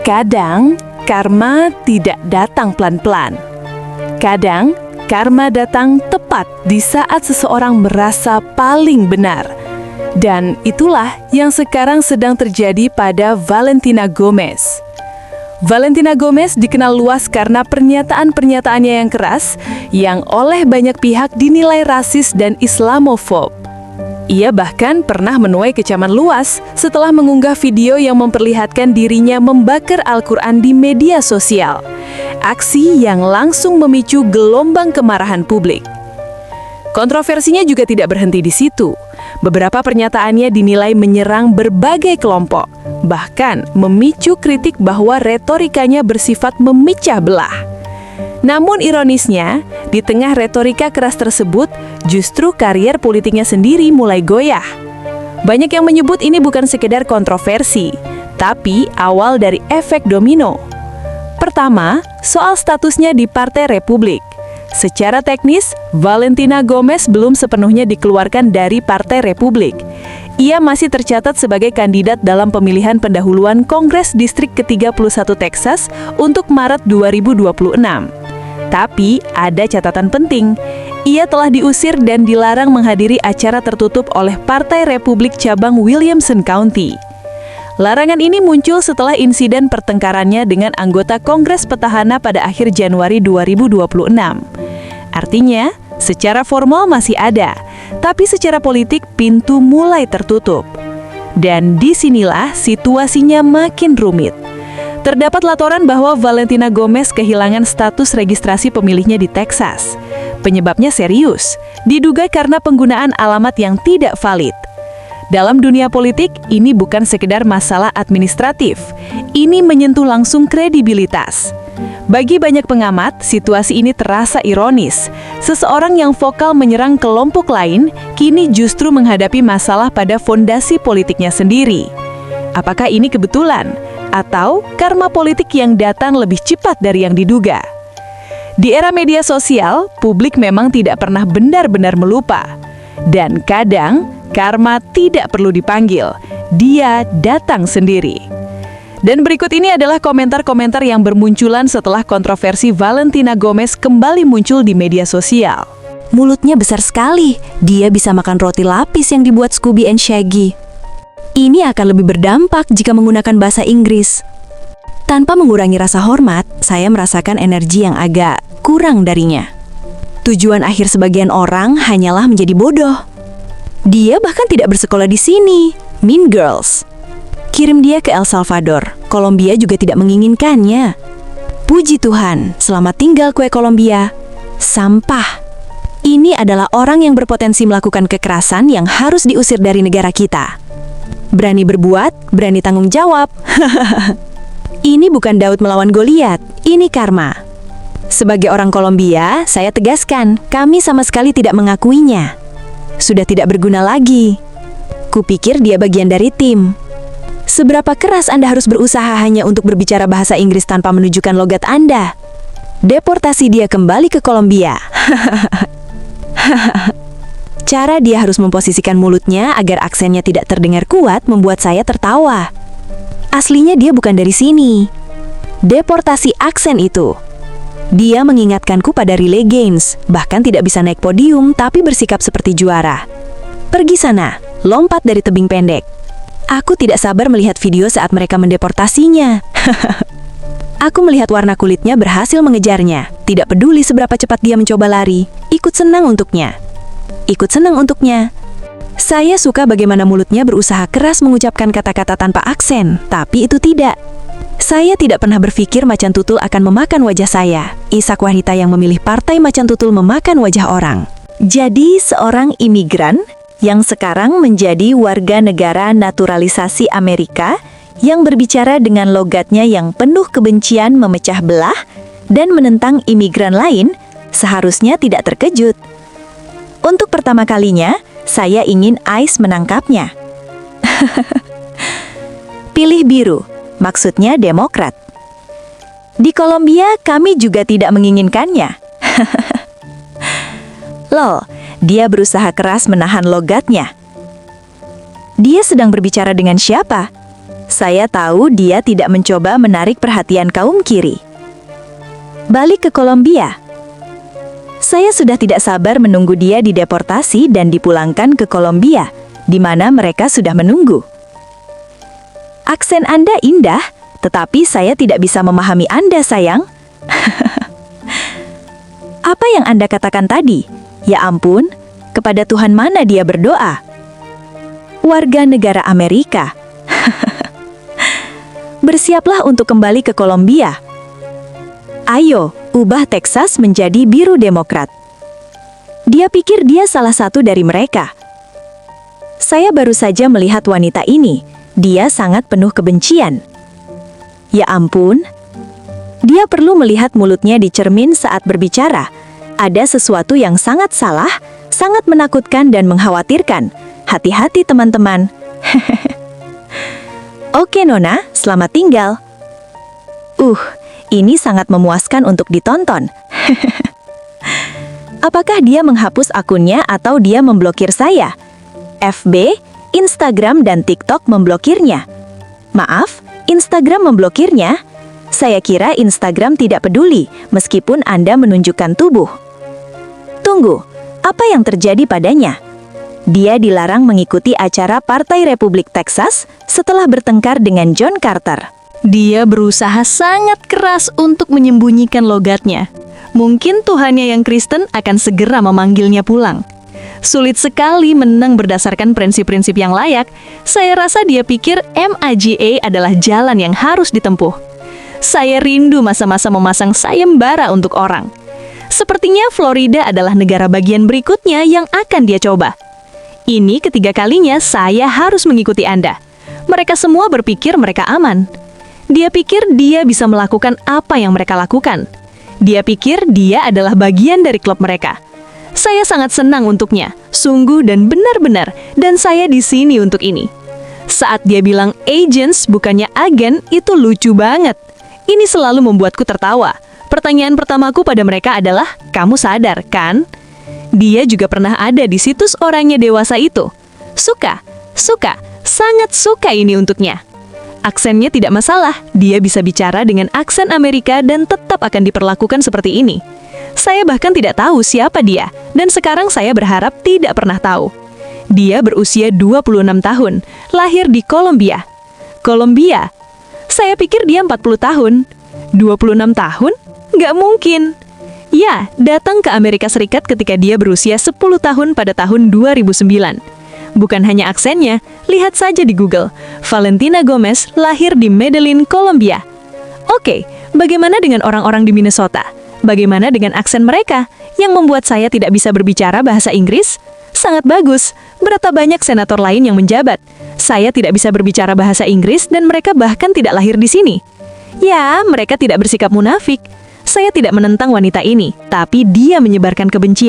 Kadang, karma tidak datang pelan-pelan. Kadang, karma datang tepat di saat seseorang merasa paling benar. Dan itulah yang sekarang sedang terjadi pada Valentina Gomez. Valentina Gomez dikenal luas karena pernyataan-pernyataannya yang keras yang oleh banyak pihak dinilai rasis dan Islamofob. Ia bahkan pernah menuai kecaman luas setelah mengunggah video yang memperlihatkan dirinya membakar Al-Quran di media sosial. Aksi yang langsung memicu gelombang kemarahan publik. Kontroversinya juga tidak berhenti di situ. Beberapa pernyataannya dinilai menyerang berbagai kelompok, bahkan memicu kritik bahwa retorikanya bersifat memecah belah. Namun ironisnya, di tengah retorika keras tersebut, justru karier politiknya sendiri mulai goyah. Banyak yang menyebut ini bukan sekedar kontroversi, tapi awal dari efek domino. Pertama, soal statusnya di Partai Republik. Secara teknis, Valentina Gomez belum sepenuhnya dikeluarkan dari Partai Republik. Ia masih tercatat sebagai kandidat dalam pemilihan pendahuluan Kongres Distrik ke-31 Texas untuk Maret 2026. Tapi ada catatan penting, ia telah diusir dan dilarang menghadiri acara tertutup oleh Partai Republik cabang Williamson County. Larangan ini muncul setelah insiden pertengkarannya dengan anggota Kongres Petahana pada akhir Januari 2026. Artinya, secara formal masih ada, tapi secara politik pintu mulai tertutup. Dan disinilah situasinya makin rumit. Terdapat laporan bahwa Valentina Gomez kehilangan status registrasi pemilihnya di Texas. Penyebabnya serius, diduga karena penggunaan alamat yang tidak valid. Dalam dunia politik, ini bukan sekedar masalah administratif. Ini menyentuh langsung kredibilitas. Bagi banyak pengamat, situasi ini terasa ironis. Seseorang yang vokal menyerang kelompok lain, kini justru menghadapi masalah pada fondasi politiknya sendiri. Apakah ini kebetulan? Atau karma politik yang datang lebih cepat dari yang diduga? Di era media sosial, publik memang tidak pernah benar-benar melupa. Dan kadang, karma tidak perlu dipanggil, dia datang sendiri. Dan berikut ini adalah komentar-komentar yang bermunculan setelah kontroversi Valentina Gomez kembali muncul di media sosial. Mulutnya besar sekali, dia bisa makan roti lapis yang dibuat Scooby and Shaggy. Ini akan lebih berdampak jika menggunakan bahasa Inggris. Tanpa mengurangi rasa hormat, saya merasakan energi yang agak kurang darinya. Tujuan akhir sebagian orang hanyalah menjadi bodoh. Dia bahkan tidak bersekolah di sini. Mean Girls. Kirim dia ke El Salvador. Kolombia juga tidak menginginkannya. Puji Tuhan, selamat tinggal kue Kolombia. Sampah. Ini adalah orang yang berpotensi melakukan kekerasan yang harus diusir dari negara kita. Berani berbuat, berani tanggung jawab. Ini bukan Daud melawan Goliat, ini karma. Sebagai orang Kolombia, saya tegaskan, kami sama sekali tidak mengakuinya. Sudah tidak berguna lagi. Kupikir dia bagian dari tim. Seberapa keras Anda harus berusaha hanya untuk berbicara bahasa Inggris tanpa menunjukkan logat Anda? Deportasi dia kembali ke Kolombia. Cara dia harus memposisikan mulutnya agar aksennya tidak terdengar kuat membuat saya tertawa. Aslinya dia bukan dari sini. Deportasi aksen itu. Dia mengingatkanku pada relay games, bahkan tidak bisa naik podium tapi bersikap seperti juara. Pergi sana, lompat dari tebing pendek. Aku tidak sabar melihat video saat mereka mendeportasinya. Aku melihat warna kulitnya berhasil mengejarnya. Tidak peduli seberapa cepat dia mencoba lari, ikut senang untuknya. Ikut senang untuknya. Saya suka bagaimana mulutnya berusaha keras mengucapkan kata-kata tanpa aksen, tapi itu tidak. Saya tidak pernah berpikir macan tutul akan memakan wajah saya. Isak wanita yang memilih partai macan tutul memakan wajah orang. Jadi seorang imigran yang sekarang menjadi warga negara naturalisasi Amerika yang berbicara dengan logatnya yang penuh kebencian memecah belah dan menentang imigran lain, seharusnya tidak terkejut. Untuk pertama kalinya, saya ingin ICE menangkapnya. Pilih biru, maksudnya Demokrat. Di Kolombia, kami juga tidak menginginkannya. Lol, dia berusaha keras menahan logatnya. Dia sedang berbicara dengan siapa? Saya tahu dia tidak mencoba menarik perhatian kaum kiri. Balik ke Kolombia. Saya sudah tidak sabar menunggu dia dideportasi dan dipulangkan ke Kolombia, di mana mereka sudah menunggu. Aksen Anda indah, tetapi saya tidak bisa memahami Anda, sayang. Apa yang Anda katakan tadi? Ya ampun, kepada Tuhan mana dia berdoa? Warga negara Amerika. Bersiaplah untuk kembali ke Kolombia. Ayo, ubah Texas menjadi biru Demokrat. Dia pikir dia salah satu dari mereka. Saya baru saja melihat wanita ini. Dia sangat penuh kebencian. Ya ampun, dia perlu melihat mulutnya di cermin saat berbicara. Ada sesuatu yang sangat salah, sangat menakutkan dan mengkhawatirkan. Hati-hati teman-teman. Oke Nona, selamat tinggal. Ini sangat memuaskan untuk ditonton. Apakah dia menghapus akunnya atau dia memblokir saya? FB, Instagram dan TikTok memblokirnya. Maaf, Instagram memblokirnya? Saya kira Instagram tidak peduli meskipun Anda menunjukkan tubuh. Tunggu, apa yang terjadi padanya? Dia dilarang mengikuti acara Partai Republik Texas setelah bertengkar dengan John Carter. Dia berusaha sangat keras untuk menyembunyikan logatnya. Mungkin Tuhannya yang Kristen akan segera memanggilnya pulang. Sulit sekali menang berdasarkan prinsip-prinsip yang layak. Saya rasa dia pikir MAGA adalah jalan yang harus ditempuh. Saya rindu masa-masa memasang sayembara untuk orang. Sepertinya Florida adalah negara bagian berikutnya yang akan dia coba. Ini ketiga kalinya saya harus mengikuti Anda. Mereka semua berpikir mereka aman. Dia pikir dia bisa melakukan apa yang mereka lakukan. Dia pikir dia adalah bagian dari klub mereka. Saya sangat senang untuknya, sungguh dan benar-benar, dan saya di sini untuk ini. Saat dia bilang agents bukannya agen, itu lucu banget. Ini selalu membuatku tertawa. Pertanyaan pertamaku pada mereka adalah, kamu sadar, kan? Dia juga pernah ada di situs orangnya dewasa itu. Suka, sangat suka ini untuknya. Aksennya tidak masalah, dia bisa bicara dengan aksen Amerika dan tetap akan diperlakukan seperti ini. Saya bahkan tidak tahu siapa dia, dan sekarang saya berharap tidak pernah tahu. Dia berusia 26 tahun, lahir di Kolombia. Kolombia? Saya pikir dia 40 tahun. 26 tahun? Nggak mungkin. Ya, datang ke Amerika Serikat ketika dia berusia 10 tahun pada tahun 2009. Bukan hanya aksennya, lihat saja di Google. Valentina Gomez lahir di Medellin, Kolombia. Oke, bagaimana dengan orang-orang di Minnesota? Bagaimana dengan aksen mereka yang membuat saya tidak bisa berbicara bahasa Inggris? Sangat bagus. Berapa banyak senator lain yang menjabat? Saya tidak bisa berbicara bahasa Inggris dan mereka bahkan tidak lahir di sini. Ya, mereka tidak bersikap munafik. Saya tidak menentang wanita ini, tapi dia menyebarkan kebencian.